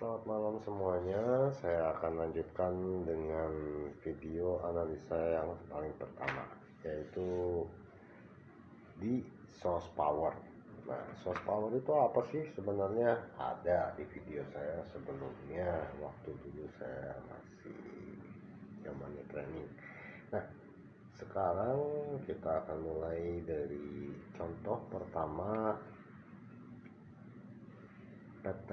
Selamat malam semuanya, saya akan lanjutkan dengan video analisa yang paling pertama, yaitu di source power. Nah, source power itu apa sih sebenarnya? Ada di video saya sebelumnya, waktu dulu saya masih zamannya training. Nah, sekarang kita akan mulai dari contoh pertama, PT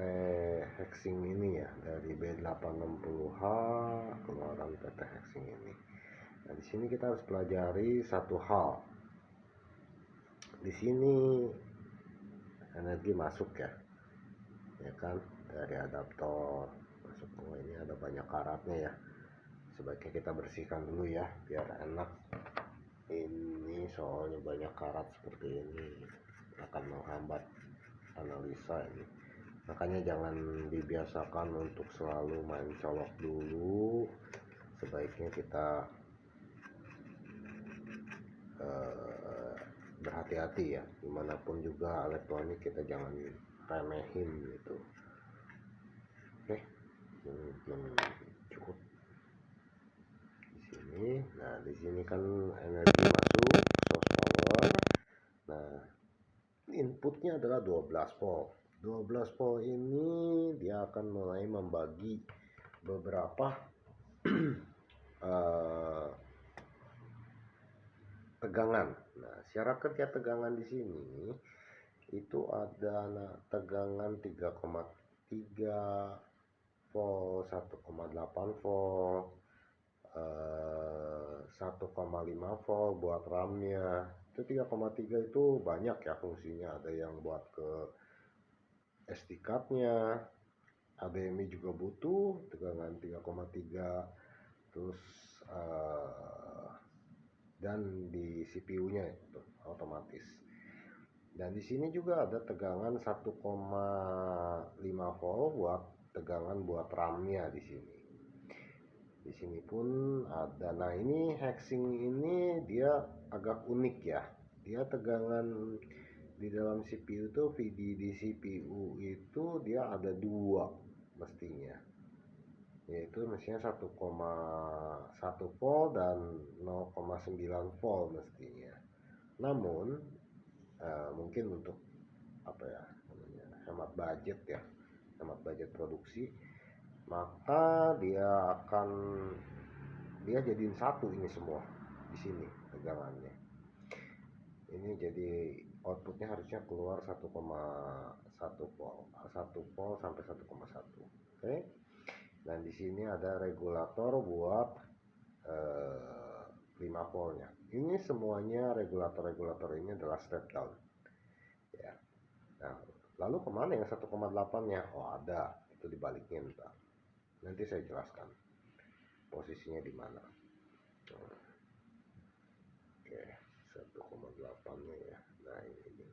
Hexing ini ya, dari B860H keluaran PT Hexing ini. Nah, di sini kita harus pelajari satu hal. Di sini energi masuk ya kan, dari adaptor masuk. Oh, ini ada banyak karatnya ya. Sebaiknya kita bersihkan dulu ya, biar enak. Ini soalnya banyak karat seperti ini akan menghambat analisa ini. Makanya jangan dibiasakan untuk selalu main colok dulu. Sebaiknya kita berhati-hati ya, dimanapun juga elektronik kita jangan remehin gitu. Oke, mungkin cukup di sini. Nah, di sini kan energi masuk source power. Nah, inputnya adalah 12 volt. 12 volt ini dia akan mulai membagi beberapa tegangan. Nah, syarat kerja tegangan di sini itu ada tegangan 3,3 volt, 1,8 volt, 1,5 volt buat RAM-nya. Itu 3,3 itu banyak ya fungsinya. Ada yang buat ke SD card-nya, HDMI juga butuh tegangan 3,3, terus dan di CPU-nya itu otomatis. Dan di sini juga ada tegangan 1,5 volt buat tegangan buat RAM-nya di sini. Di sini pun ada. Nah, ini Hexing ini dia agak unik ya. Dia tegangan di dalam CPU itu, VD di CPU itu dia ada dua mestinya, yaitu mestinya 1,1 volt dan 0,9 volt mestinya. Namun mungkin untuk apa ya namanya, hemat budget ya, hemat budget produksi, maka dia jadiin satu ini semua di sini tegangannya. Ini jadi outputnya harusnya keluar 1,1 volt, 1 volt sampai 1,1. Oke. Dan di sini ada regulator buat 5 voltnya. Ini semuanya regulator ini adalah step down ya. Nah, lalu kemana yang 1,8-nya? Oh, ada, itu dibaliknya bentar. Nanti saya jelaskan posisinya di mana. Oke, 1,8-nya ya. Nah, ini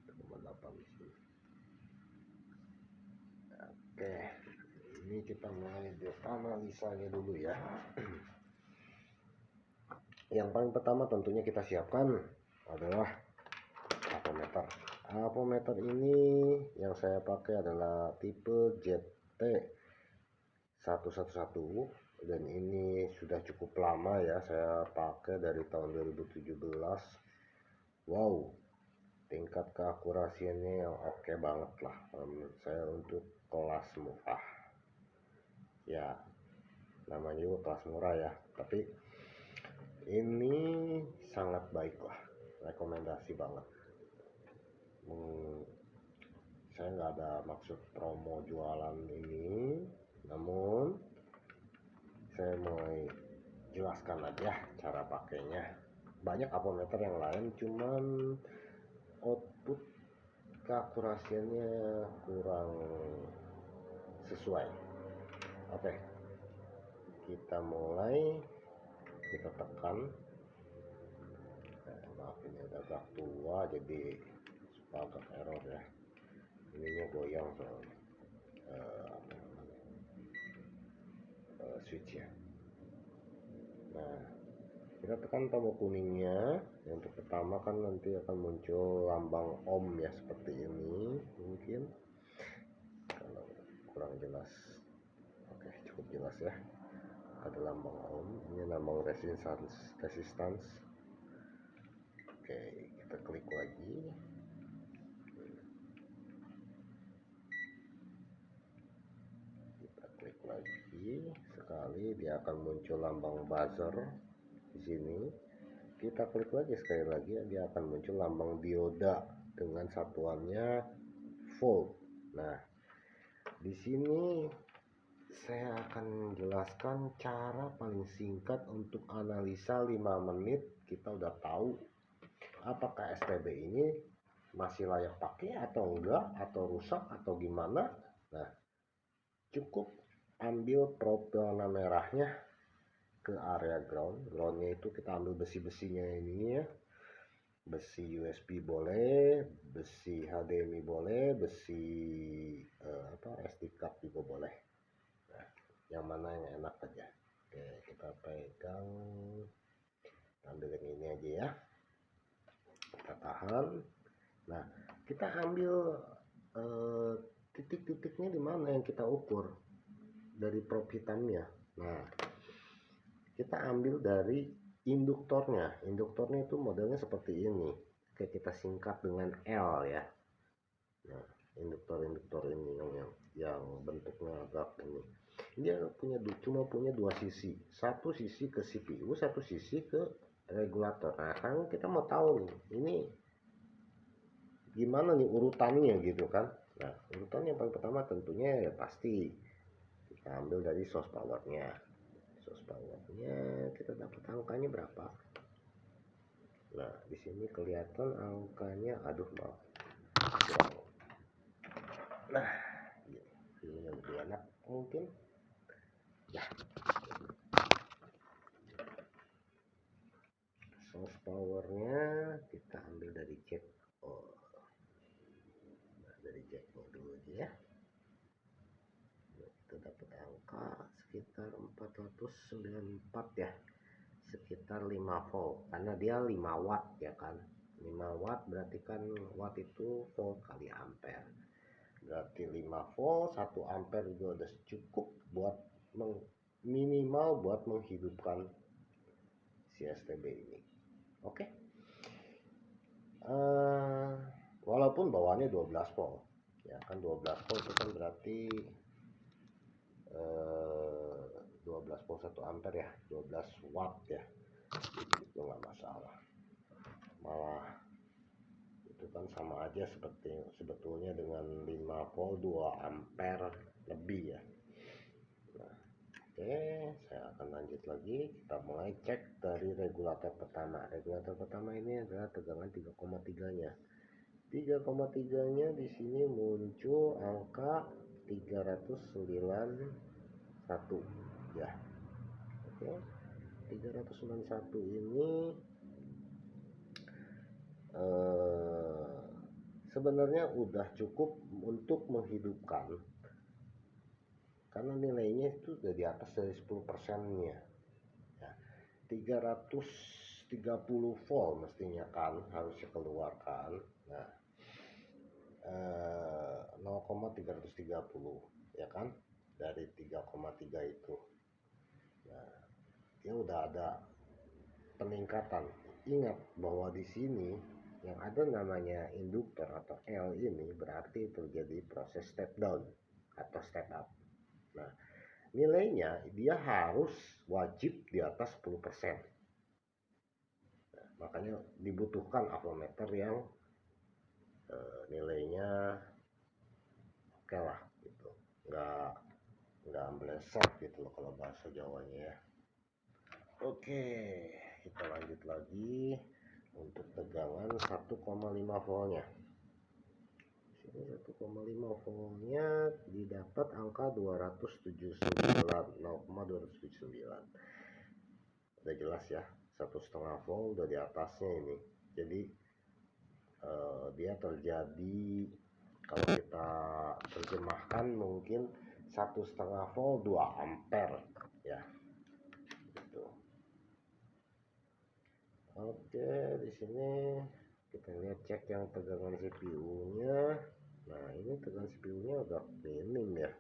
1,8 di sini. Oke, ini kita mulai analisanya dulu ya. Yang paling pertama tentunya kita siapkan adalah ampermeter. Ampermeter ini yang saya pakai adalah tipe ZT111, dan ini sudah cukup lama ya, saya pakai dari tahun 2017. Wow, tingkat keakurasiannya yang oke banget lah menurut saya untuk kelas murah ya. Namanya juga kelas murah ya, tapi ini sangat baik lah, rekomendasi banget. Saya nggak ada maksud promo jualan ini, namun saya mau jelaskan aja cara pakainya. Banyak ampermeter yang lain, cuman output keakurasiannya kurang sesuai. Oke, kita mulai, kita tekan. Maaf, ini ada agak tua jadi suka agak error ya, ininya goyang soalnya switch ya. Nah, kita tekan tombol kuningnya. Untuk pertama kan nanti akan muncul lambang ohm ya, seperti ini. Mungkin kalau kurang kurang jelas. Oke, cukup jelas ya. Ada lambang ohm, ini lambang resistance. Oke, kita klik lagi. Kita klik lagi sekali, dia akan muncul lambang buzzer di sini. Kita klik lagi sekali lagi, dia akan muncul lambang dioda dengan satuannya volt. Nah, di sini saya akan jelaskan cara paling singkat untuk analisa 5 menit. Kita udah tahu apakah STB ini masih layak pakai atau enggak, atau rusak atau gimana. Nah, cukup ambil probe warna merahnya ke area groundnya itu kita ambil besi-besinya ini ya, besi USB boleh, besi HDMI boleh, besi SD card juga boleh. Nah, yang mana yang enak aja. Oke, kita pegang, ambil yang ini aja ya, kita tahan. Nah, kita ambil titik-titiknya di mana yang kita ukur dari probe hitamnya. Nah, kita ambil dari induktornya. Induktornya itu modelnya seperti ini. Oke, kita singkat dengan L ya. Nah, induktor ini yang bentuknya agak ini. Dia cuma punya dua sisi. Satu sisi ke CPU, satu sisi ke regulator. Nah, sekarang kita mau tahu nih, ini gimana nih urutannya gitu kan. Nah, urutannya yang paling pertama tentunya ya pasti kita ambil dari source powernya. Source powernya kita dapat angkanya berapa? Nah, di sini kelihatan angkanya, aduh maaf. Nah, ini lebih enak mungkin. Ya. Source powernya kita ambil dari jack. Nah, dari jack dulu aja ya. Nah, kita dapat angka sekitar 494 ya. Sekitar 5 volt karena dia 5 watt ya kan. 5 watt berarti kan watt itu volt kali ampere, berarti 5 volt 1 ampere juga udah cukup buat minimal buat menghidupkan si STB ini. Oke. Walaupun bawaannya 12 volt ya kan, 12 volt itu kan berarti 12 volt 1 ampere ya, 12 watt ya, itu nggak masalah. Malah itu kan sama aja seperti sebetulnya dengan 5 volt 2 ampere lebih ya. Nah, oke, saya akan lanjut lagi. Kita mulai cek dari regulator pertama. Regulator pertama ini adalah tegangan 3,3 nya. 3,3 nya di sini muncul angka 391 ya. Oke, 391 ini sebenarnya udah cukup untuk menghidupkan karena nilainya itu udah di atas dari 10%-nya ya. 330 volt mestinya kan harusnya keluarkan. Nah, 0,330 ya kan dari 3,3 itu. Nah, dia udah ada peningkatan. Ingat bahwa di sini yang ada namanya induktor atau L ini berarti terjadi proses step down atau step up. Nah, nilainya dia harus wajib di atas 10%. Nah, makanya dibutuhkan avometer yang nilainya oke lah gitu. Nggak meleset gitu loh kalau bahasa Jawanya ya. Oke, kita lanjut lagi untuk tegangan 1,5 voltnya. Sini 1,5 voltnya didapat angka 279, 0,279. Udah jelas ya, 1,5 volt udah di atasnya ini. Jadi dia terjadi, kalau kita terjemahkan mungkin 1,5 volt 2 ampere ya. Gitu. Oke, di sini kita lihat cek yang tegangan CPU-nya. Nah, ini tegangan CPU-nya agak minim ya.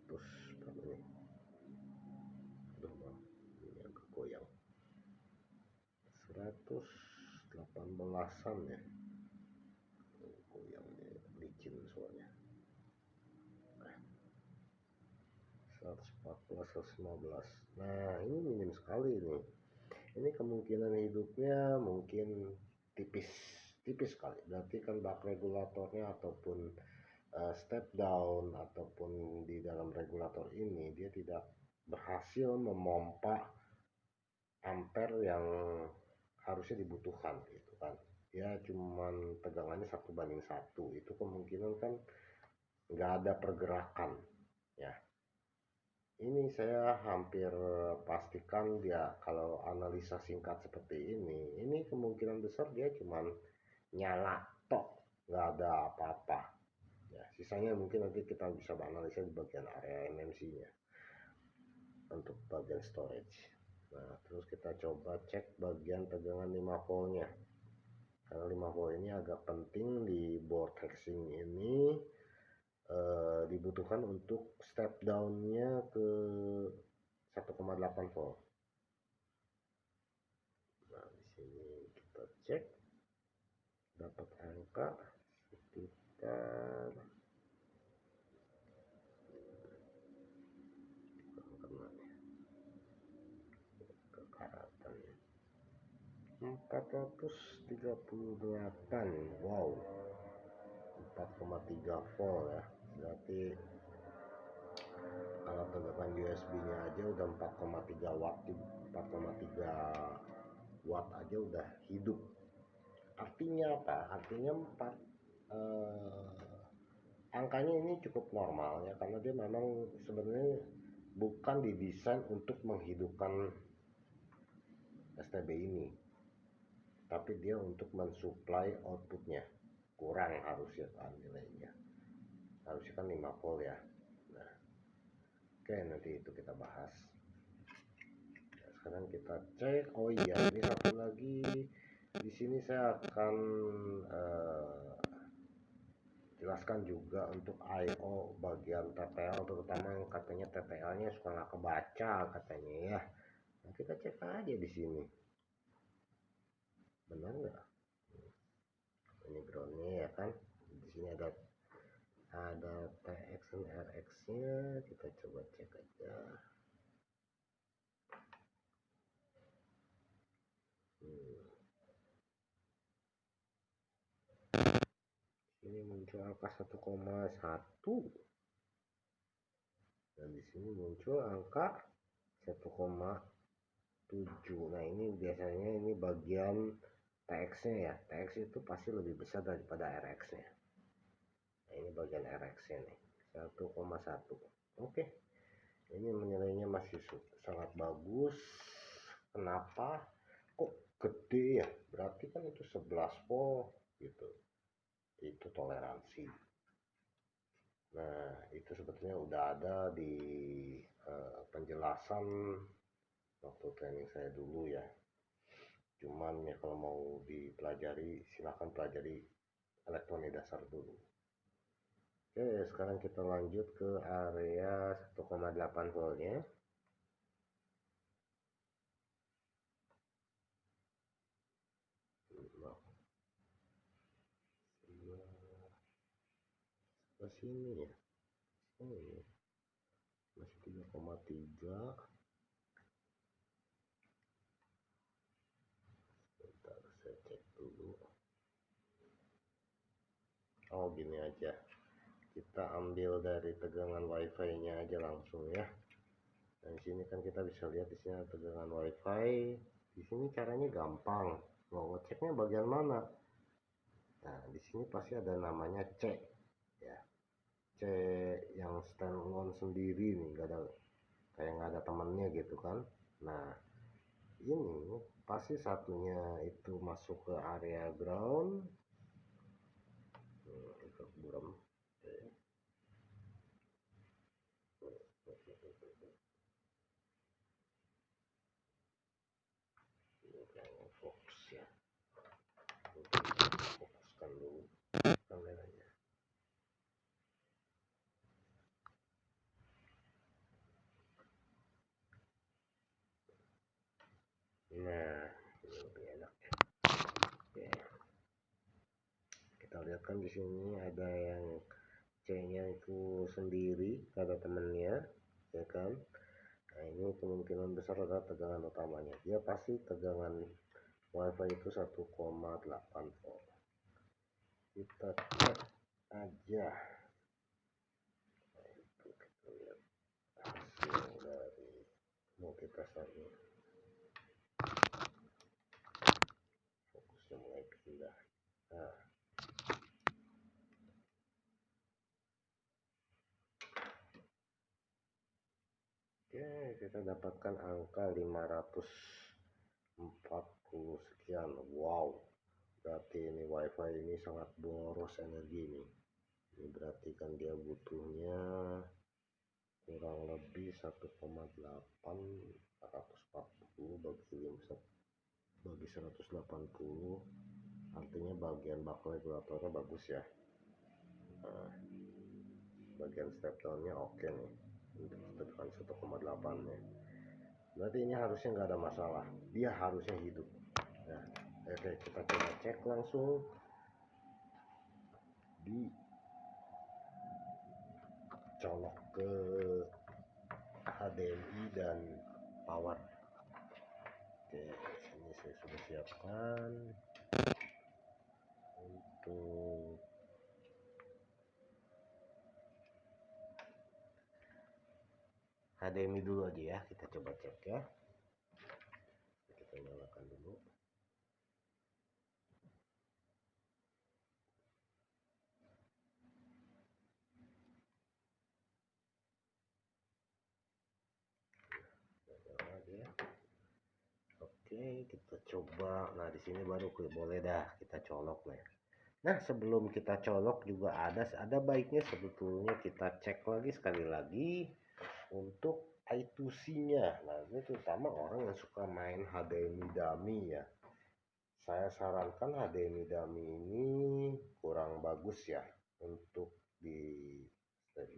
berapa ini? Aduh bang, ini agak goyang. 118-an ya. Goyang nih, licin soalnya. 114, 115. Nah ini minim sekali nih. Ini kemungkinan hidupnya mungkin tipis, tipis sekali. Berarti kan bak regulatornya ataupun step down ataupun di dalam regulator ini dia tidak berhasil memompa ampere yang harusnya dibutuhkan gitu kan. Ya cuman tegangannya 1:1, itu kemungkinan kan nggak ada pergerakan ya. Ini saya hampir pastikan dia kalau analisa singkat seperti ini kemungkinan besar dia cuman nyala tok, nggak ada apa-apa ya. Sisanya mungkin nanti kita bisa analisa di bagian area MMC-nya untuk bagian storage. Nah terus kita coba cek bagian tegangan 5 voltnya, karena 5 volt ini agak penting di board heatsink ini, dibutuhkan untuk step down-nya ke 1,8 volt. Nah di sini kita cek dapat angka sekitar kekaratan 438. Wow, 4,3 volt ya. Berarti kalau tegangan USB-nya aja udah 4,3 watt, 4,3 watt aja udah hidup. Artinya apa? Artinya angkanya ini cukup normal ya, karena dia memang sebenarnya bukan didesain untuk menghidupkan STB ini, tapi dia untuk mensuplai outputnya. Kurang harusnya kan nilainya, harusnya kan 5 volt ya. Nah oke, nanti itu kita bahas. Nah, sekarang kita cek. Oh iya, ini satu lagi di sini saya akan jelaskan juga untuk I/O bagian TPL, terutama yang katanya TPL-nya suka nggak kebaca katanya ya. Nah, kita cek aja di sini, benar nggak? Ini groundnya ya kan. Di sini ada TX dan RX-nya, kita coba cek aja. Ini muncul angka 1,1 dan di sini muncul angka 1,7. Nah ini biasanya ini bagian TX-nya ya. TX itu pasti lebih besar daripada RX-nya. Nah ini bagian RX-nya nih, 1,1. Oke, ini nilainya masih sangat bagus. Kenapa kok gede ya? Berarti kan itu 11 volt gitu, itu toleransi. Nah itu sebetulnya udah ada di penjelasan waktu training saya dulu ya. Cuman ya kalau mau dipelajari silahkan pelajari elektronik dasar dulu. Oke, sekarang kita lanjut ke area 1,8 voltnya. Ke sini ya. Oh ini masih 3,3. Bentar saya cek dulu. Oh gini aja, kita ambil dari tegangan wifi nya aja langsung ya. Nah di sini kan kita bisa lihat di sini ada tegangan wifi. Di sini caranya gampang, mau ngeceknya bagian mana? Nah di sini pasti ada namanya C ya, C yang standalone sendiri nih, nggak ada, kayak nggak ada temennya gitu kan. Nah ini pasti satunya itu masuk ke area ground. Itu buram. Ini fokus ya, fokuskan dulu kameranya. Nah, ini lebih enak ya. Oke. Kita lihat kan di sini ada yang C-nya itu sendiri kata temennya, ya kan. Nah, ini kemungkinan besar adalah tegangan utamanya. Dia pasti tegangan WiFi itu 1,8 volt. Kita cek aja. Nah, itu kita lihat hasil dari multitasarnya. Fokusnya mulai pindah. Nah, oke, kita dapatkan angka 540 sekian. Wow, berarti ini WiFi ini sangat boros energi nih. Ini berarti kan dia butuhnya kurang lebih 1,8 440 bagi 180, artinya bagian bak regulatornya bagus ya. Nah, bagian step downnya oke nih untuk tekan 1,8 ya. Berarti ini harusnya nggak ada masalah, dia harusnya hidup. Nah, oke, kita coba cek langsung di colok ke HDMI dan power. Oke, sini saya sudah siapkan untuk HDMI dulu aja ya, kita coba cek ya. Kita nyalakan dulu. Nyala dia. Oke, kita coba. Nah, di sini baru boleh dah kita colok nih. Nah, sebelum kita colok juga ada baiknya sebetulnya kita cek lagi sekali lagi untuk I2C-nya. Nah, ini terutama orang yang suka main HDMI dummy ya. Saya sarankan HDMI dummy ini kurang bagus ya untuk di STB,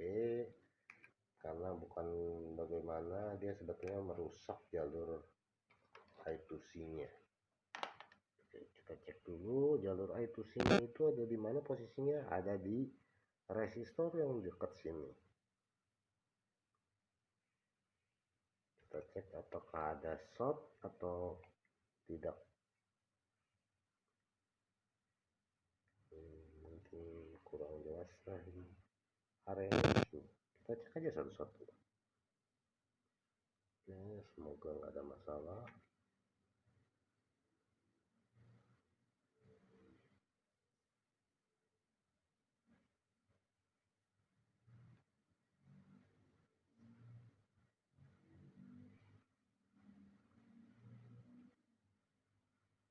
karena bukan bagaimana dia sebetulnya merusak jalur I2C-nya. Oke, kita cek dulu jalur I2C-nya itu ada di mana posisinya, ada di resistor yang dekat sini. Kita cek apakah ada short atau tidak. Mungkin kurang jelas lah di area itu. Kita cek aja satu-satu. Ya, semoga nggak ada masalah.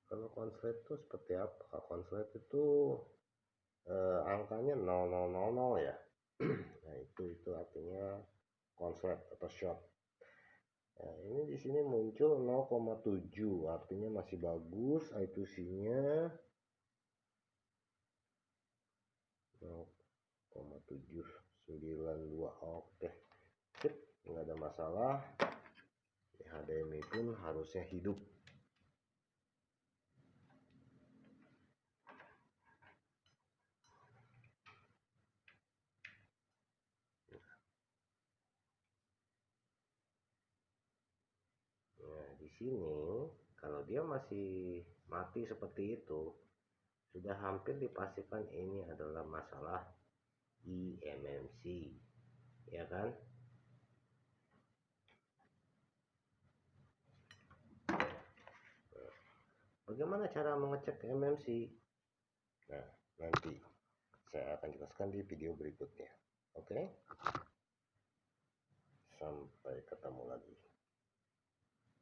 Kalau konslet itu seperti apa? Konslet itu angkanya 0000 ya. Nah, itu artinya konslet atau short. Nah, ini di sini muncul 0,7, artinya masih bagus I2C-nya 0,792. Oke, sip, nggak ada masalah. HDMI pun harusnya hidup. Nah, di sini kalau dia masih mati seperti itu, sudah hampir dipastikan ini adalah masalah eMMC, ya kan? Bagaimana cara mengecek eMMC? Nah, nanti saya akan jelaskan di video berikutnya. Oke? Sampai ketemu lagi.